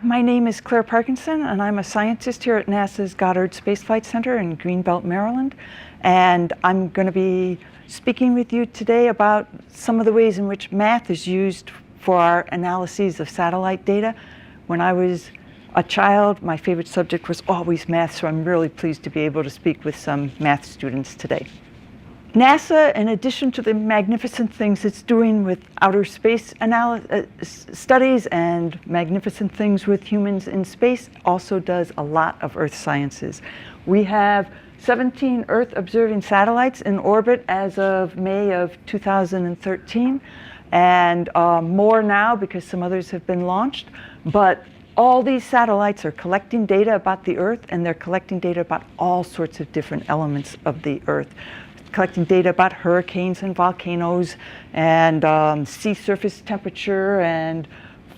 my name is Claire Parkinson, and I'm a scientist here at NASA's Goddard Space Flight Center in Greenbelt, Maryland. And I'm going to be speaking with you today about some of the ways in which math is used for our analyses of satellite data. When I was a child, my favorite subject was always math, so I'm really pleased to be able to speak with some math students today. NASA, in addition to the magnificent things it's doing with outer space studies and magnificent things with humans in space, also does a lot of Earth sciences. We have 17 Earth-observing satellites in orbit as of May of 2013, and more now because some others have been launched. But all these satellites are collecting data about the Earth, and they're collecting data about all sorts of different elements of the Earth. Collecting data about hurricanes and volcanoes and sea surface temperature and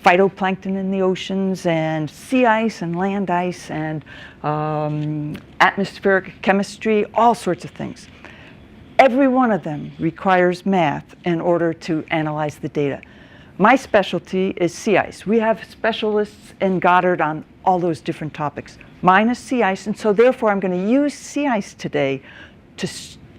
phytoplankton in the oceans and sea ice and land ice and atmospheric chemistry, all sorts of things. Every one of them requires math in order to analyze the data. My specialty is sea ice. We have specialists in Goddard on all those different topics. Mine is sea ice, and so therefore I'm going to use sea ice today to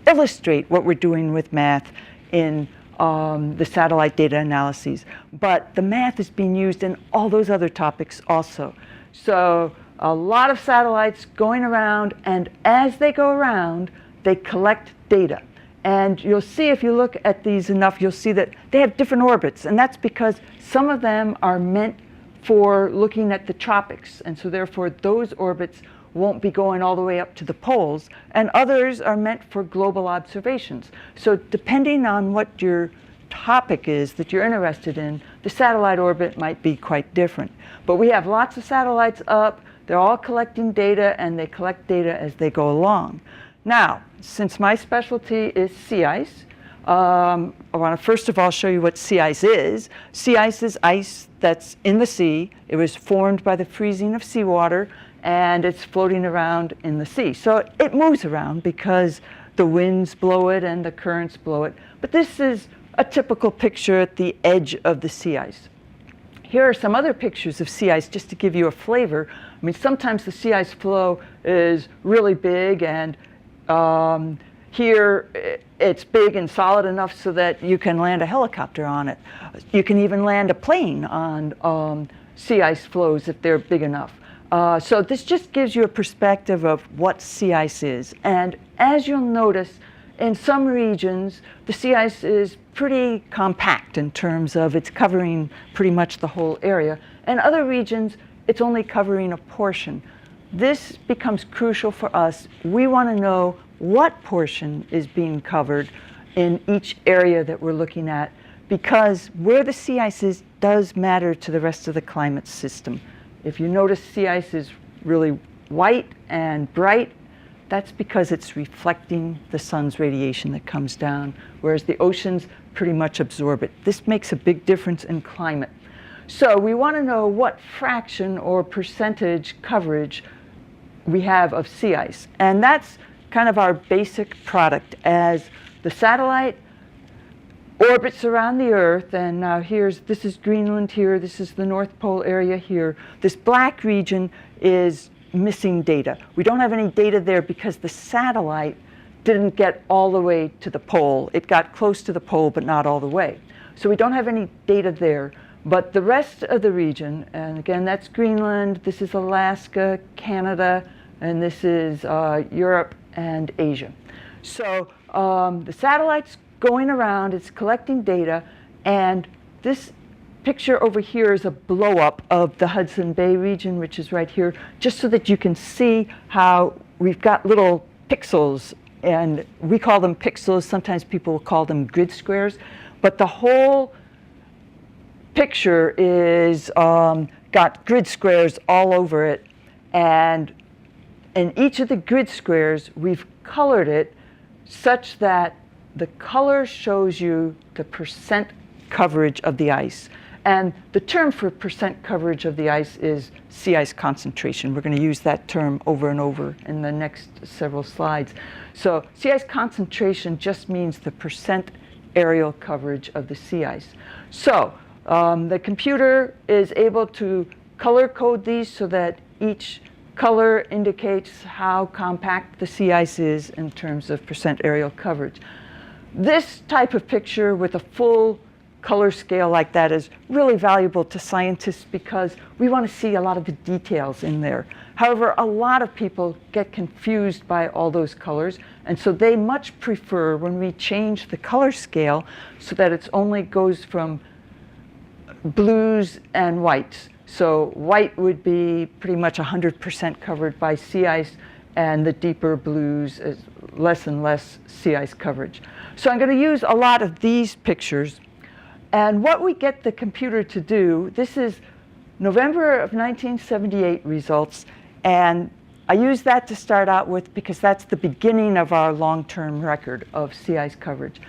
illustrate what we're doing with math in the satellite data analyses. But the math is being used in all those other topics also. So a lot of satellites going around, and as they go around, they collect data. And you'll see, if you look at these enough, you'll see that they have different orbits. And that's because some of them are meant for looking at the tropics. And so therefore, those orbits won't be going all the way up to the poles, and others are meant for global observations. So depending on what your topic is that you're interested in, the satellite orbit might be quite different. But we have lots of satellites up, they're all collecting data, and they collect data as they go along. Now, since my specialty is sea ice, I want to first of all show you what sea ice is. Sea ice is ice that's in the sea. It was formed by the freezing of seawater, and it's floating around in the sea. So it moves around because the winds blow it and the currents blow it. But this is a typical picture at the edge of the sea ice. Here are some other pictures of sea ice just to give you a flavor. I mean, sometimes the sea ice flow is really big, and here it's big and solid enough so that you can land a helicopter on it. You can even land a plane on sea ice flows if they're big enough. So this just gives you a perspective of what sea ice is. And as you'll notice, in some regions, the sea ice is pretty compact in terms of it's covering pretty much the whole area. In other regions, it's only covering a portion. This becomes crucial for us. We want to know what portion is being covered in each area that we're looking at, because where the sea ice is does matter to the rest of the climate system. If you notice sea ice is really white and bright, that's because it's reflecting the sun's radiation that comes down, whereas the oceans pretty much absorb it. This makes a big difference in climate. So we want to know what fraction or percentage coverage we have of sea ice. And that's kind of our basic product. As the satellite orbits around the Earth, and now this is Greenland here, this is the North Pole area here. This black region is missing data. We don't have any data there because the satellite didn't get all the way to the pole. It got close to the pole, but not all the way. So we don't have any data there. But the rest of the region, and again, that's Greenland, this is Alaska, Canada, and this is Europe and Asia. So the satellite's going around, it's collecting data, and this picture over here is a blow-up of the Hudson Bay region, which is right here, just so that you can see how we've got little pixels, and we call them pixels. Sometimes people will call them grid squares, but the whole picture is got grid squares all over it, and in each of the grid squares, we've colored it such that the color shows you the percent coverage of the ice. And the term for percent coverage of the ice is sea ice concentration. We're going to use that term over and over in the next several slides. So sea ice concentration just means the percent areal coverage of the sea ice. So the computer is able to color code these so that each color indicates how compact the sea ice is in terms of percent aerial coverage. This type of picture with a full color scale like that is really valuable to scientists because we want to see a lot of the details in there. However, a lot of people get confused by all those colors, and so they much prefer when we change the color scale so that it only goes from blues and whites. So white would be pretty much 100% covered by sea ice, and the deeper blues is less and less sea ice coverage. So I'm going to use a lot of these pictures. And what we get the computer to do, this is November of 1978 results, and I use that to start out with because that's the beginning of our long-term record of sea ice coverage.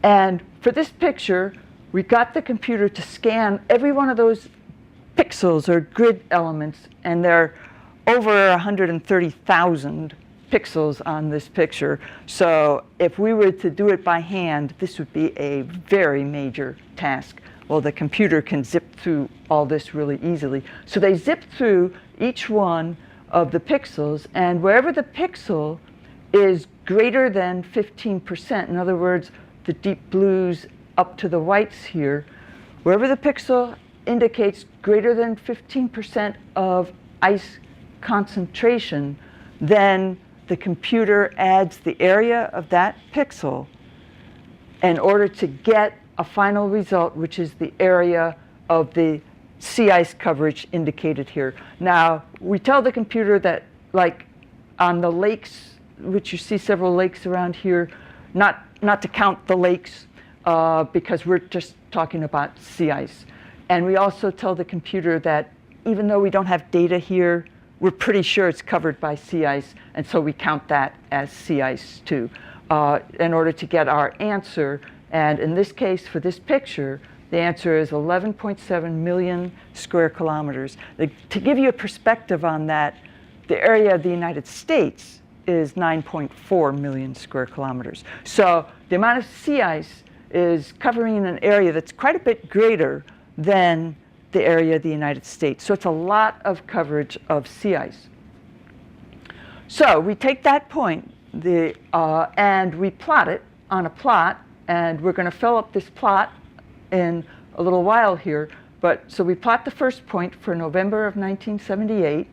And for this picture, we got the computer to scan every one of those pixels or grid elements, and there are over 130,000 pixels on this picture. So if we were to do it by hand, this would be a very major task. Well, the computer can zip through all this really easily. So they zip through each one of the pixels, and wherever the pixel is greater than 15%, in other words, the deep blues up to the whites here, wherever the pixel indicates greater than 15% of ice concentration, then the computer adds the area of that pixel in order to get a final result, which is the area of the sea ice coverage indicated here. Now, we tell the computer that, like on the lakes, which you see several lakes around here, not to count the lakes because we're just talking about sea ice. And we also tell the computer that even though we don't have data here, we're pretty sure it's covered by sea ice, and so we count that as sea ice too, in order to get our answer. And in this case, for this picture, the answer is 11.7 million square kilometers. To give you a perspective on that, the area of the United States is 9.4 million square kilometers. So the amount of sea ice is covering an area that's quite a bit greater than the area of the United States. So it's a lot of coverage of sea ice. So we take that point and we plot it on a plot, and we're going to fill up this plot in a little while here. So we plot the first point for November of 1978,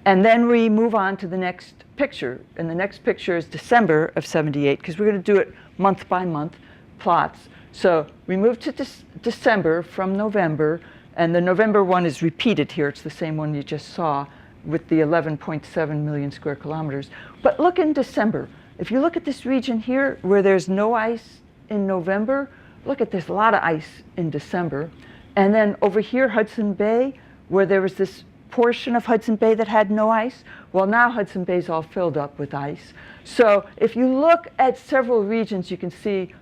and then we move on to the next picture. And the next picture is December of 78, because we're going to do it month by month plots. So we move to December from November, and the November one is repeated here. It's the same one you just saw with the 11.7 million square kilometers. But look in December. If you look at this region here where there's no ice in November, look at this, a lot of ice in December. And then over here, Hudson Bay, where there was this portion of Hudson Bay that had no ice, well, now Hudson Bay's all filled up with ice. So if you look at several regions, you can see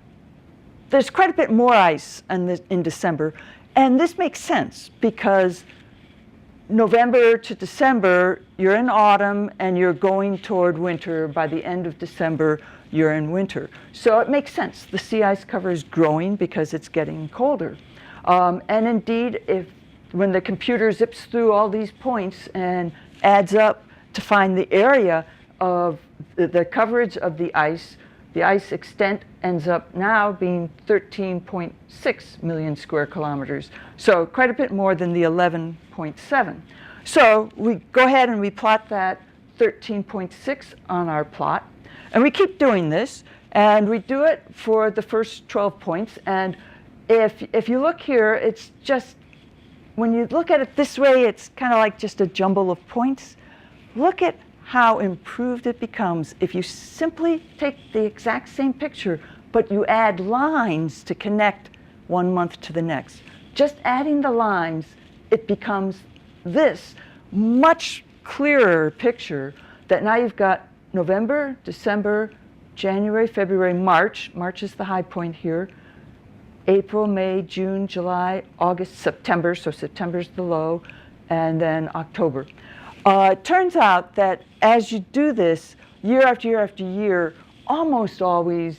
there's quite a bit more ice in December. And this makes sense because November to December, you're in autumn and you're going toward winter. By the end of December, you're in winter. So it makes sense. The sea ice cover is growing because it's getting colder. And indeed, when the computer zips through all these points and adds up to find the area of the coverage of the ice extent ends up now being 13.6 million square kilometers. So quite a bit more than the 11.7. So we go ahead and we plot that 13.6 on our plot. And we keep doing this. And we do it for the first 12 points. And if you look here, it's just, when you look at it this way, it's kind of like just a jumble of points. Look at how improved it becomes if you simply take the exact same picture, but you add lines to connect one month to the next. Just adding the lines, it becomes this much clearer picture that now you've got November, December, January, February, March. March is the high point here. April, May, June, July, August, September. So September's the low, and then October. It turns out that as you do this, year after year after year, almost always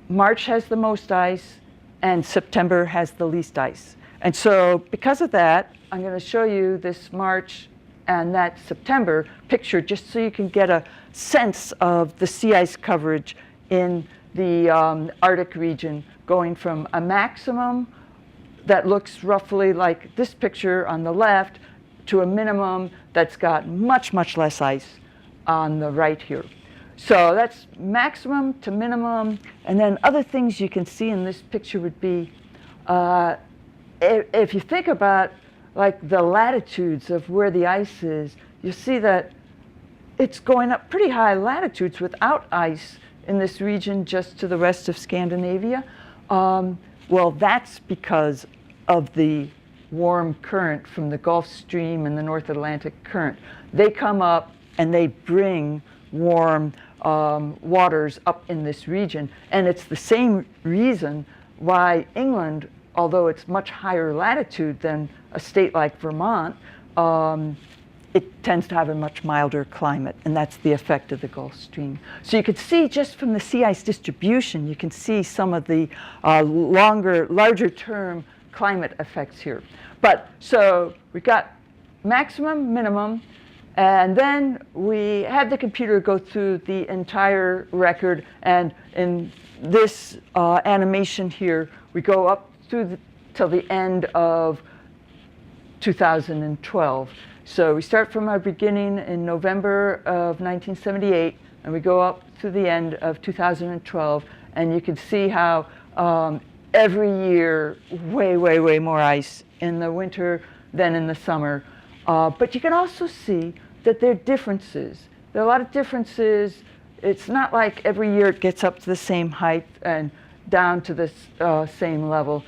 March has the most ice and September has the least ice. And so because of that, I'm going to show you this March and that September picture just so you can get a sense of the sea ice coverage in the Arctic region, going from a maximum that looks roughly like this picture on the left to a minimum that's got much, much less ice on the right here. So that's maximum to minimum. And then other things you can see in this picture would be, if you think about like the latitudes of where the ice is, you see that it's going up pretty high latitudes without ice in this region just to the west of Scandinavia. Well, that's because of the warm current from the Gulf Stream and the North Atlantic current. They come up and they bring warm waters up in this region. And it's the same reason why England, although it's much higher latitude than a state like Vermont, it tends to have a much milder climate, and that's the effect of the Gulf Stream. So you could see just from the sea ice distribution, you can see some of the larger term climate effects here. But so we've got maximum, minimum, and then we had the computer go through the entire record, and in this animation here, we go up through till the end of 2012. So we start from our beginning in November of 1978, and we go up to the end of 2012, and you can see how every year, way more ice in the winter than in the summer. But you can also see that there are differences. There are a lot of differences. It's not like every year it gets up to the same height and down to the same level.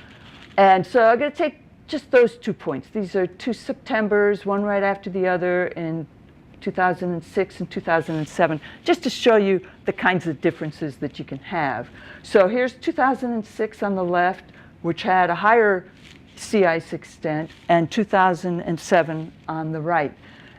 And so I'm going to take just those 2 points. These are 2 Septembers, one right after the other in 2006 and 2007, just to show you the kinds of differences that you can have. So here's 2006 on the left, which had a higher sea ice extent, and 2007 on the right.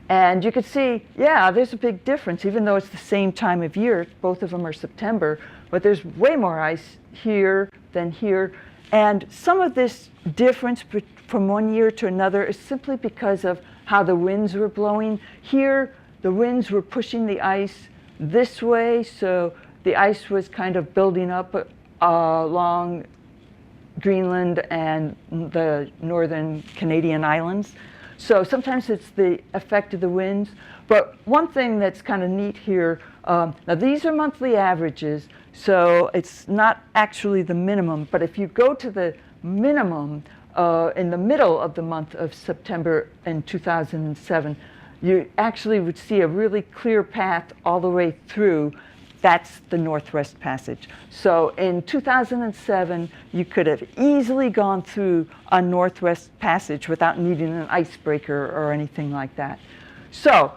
And you can see, yeah, there's a big difference, even though it's the same time of year. Both of them are September, but there's way more ice here than here. And some of this difference from one year to another is simply because of how the winds were blowing. Here, the winds were pushing the ice this way, so the ice was kind of building up along Greenland and the northern Canadian islands. So sometimes it's the effect of the winds. But one thing that's kind of neat here, now these are monthly averages, so it's not actually the minimum, but if you go to the minimum in the middle of the month of September in 2007, you actually would see a really clear path all the way through. That's the Northwest Passage. So in 2007, you could have easily gone through a Northwest Passage without needing an icebreaker or anything like that. So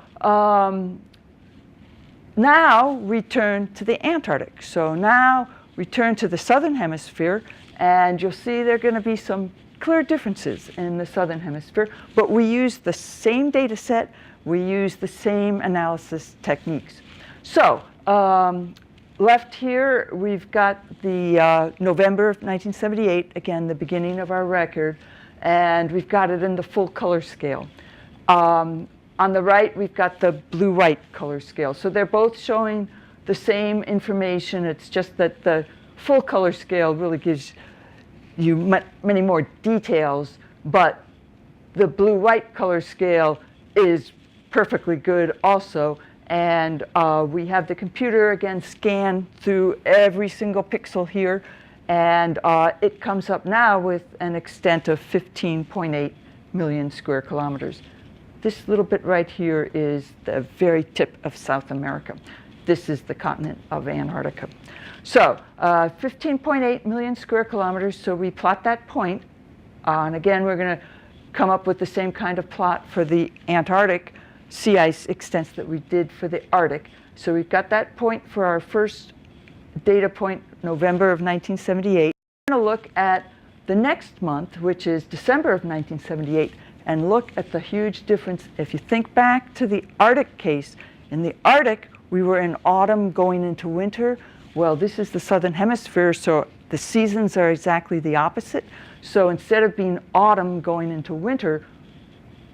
now we turn to the Antarctic. So now we turn to the southern hemisphere, and you'll see there are going to be some clear differences in the southern hemisphere, but we use the same data set, we use the same analysis techniques. So left here, we've got the November of 1978, again, the beginning of our record, and we've got it in the full color scale. On the right, we've got the blue-white color scale. So they're both showing the same information. It's just that the full color scale really gives you many more details, but the blue-white color scale is perfectly good also. And we have the computer, again, scan through every single pixel here, and it comes up now with an extent of 15.8 million square kilometers. This little bit right here is the very tip of South America. This is the continent of Antarctica. So 15.8 million square kilometers, so we plot that point. And again, we're going to come up with the same kind of plot for the Antarctic sea ice extents that we did for the Arctic. So we've got that point for our first data point, November of 1978. We're going to look at the next month, which is December of 1978, and look at the huge difference. If you think back to the Arctic case, in the Arctic, we were in autumn going into winter. Well, this is the southern hemisphere, so the seasons are exactly the opposite. So instead of being autumn going into winter,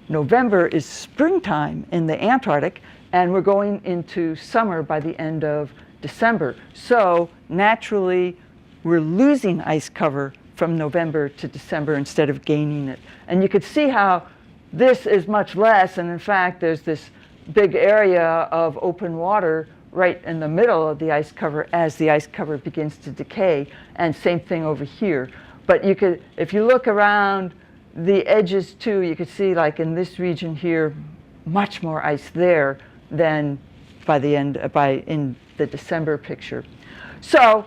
November is springtime in the Antarctic, and we're going into summer by the end of December. So naturally, we're losing ice cover from November to December instead of gaining it. And you could see how this is much less, and in fact, there's this big area of open water right in the middle of the ice cover as the ice cover begins to decay, and same thing over here. But you could, if you look around the edges too, you could see like in this region here, much more ice there than by the end, in the December picture. So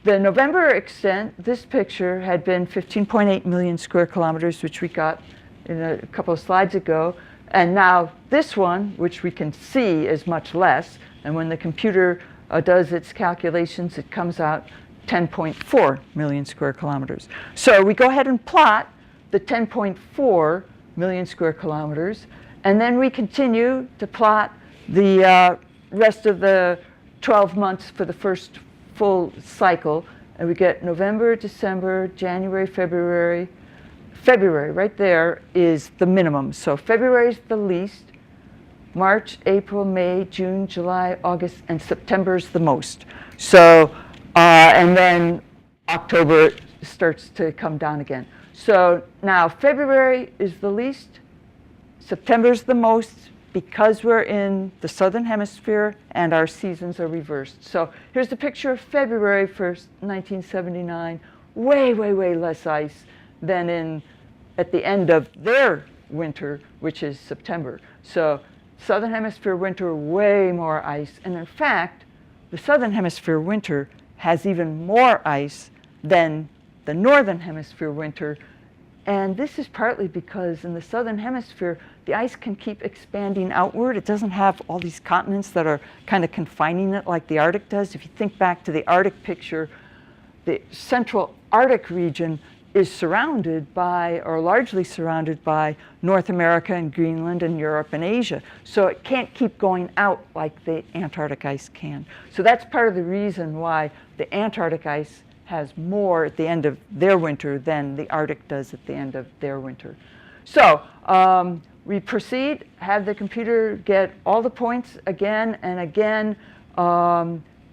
the November extent, this picture had been 15.8 million square kilometers, which we got in a couple of slides ago. And now this one, which we can see is much less. And when the computer does its calculations, it comes out 10.4 million square kilometers. So we go ahead and plot the 10.4 million square kilometers. And then we continue to plot the rest of the 12 months for the first full cycle. And we get November, December, January, February. February, right there, is the minimum. So February is the least. March, April, May, June, July, August, and September is the most. So, and then October starts to come down again. So now February is the least, September is the most, because we're in the southern hemisphere and our seasons are reversed. So here's the picture of February for 1979. Way, way, way less ice than at the end of their winter, which is September. So southern hemisphere winter, way more ice. And in fact, the southern hemisphere winter has even more ice than the northern hemisphere winter. And this is partly because in the southern hemisphere, the ice can keep expanding outward. It doesn't have all these continents that are kind of confining it like the Arctic does. If you think back to the Arctic picture, the central Arctic region is surrounded by, or largely surrounded by, North America and Greenland and Europe and Asia. So it can't keep going out like the Antarctic ice can. So that's part of the reason why the Antarctic ice has more at the end of their winter than the Arctic does at the end of their winter. So we proceed, have the computer get all the points again and again.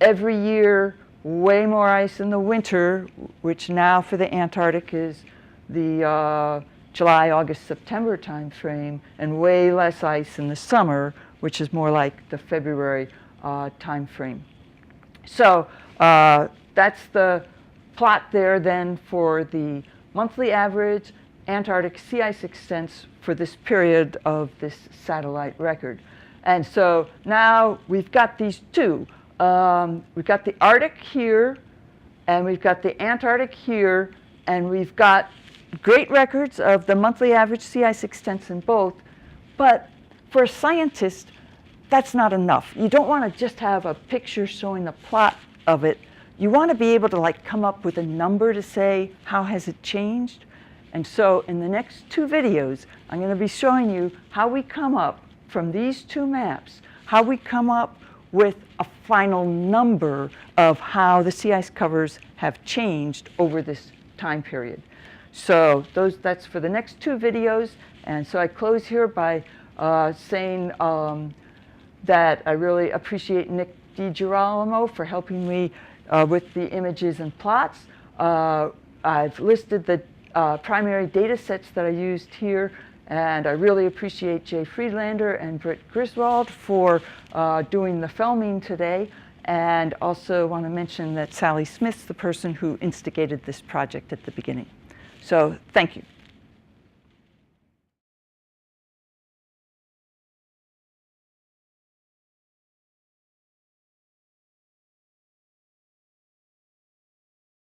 Every year, way more ice in the winter, which now for the Antarctic is the July, August, September time frame, and way less ice in the summer, which is more like the February time frame. So that's the plot there then for the monthly average Antarctic sea ice extents for this period of this satellite record. And so now we've got these two. We've got the Arctic here, and we've got the Antarctic here, and we've got great records of the monthly average sea ice extents in both. But for a scientist, that's not enough. You don't want to just have a picture showing the plot of it. You want to be able to come up with a number to say, how has it changed? And so in the next two videos, I'm going to be showing you how we come up from these two maps, how we come up with a final number of how the sea ice covers have changed over this time period. So that's for the next two videos. And so I close here by saying that I really appreciate Nick DiGirolamo for helping me with the images and plots. I've listed the primary data sets that I used here, and I really appreciate Jay Friedlander and Britt Griswold for doing the filming today, and also want to mention that Sally Smith's the person who instigated this project at the beginning. So thank you.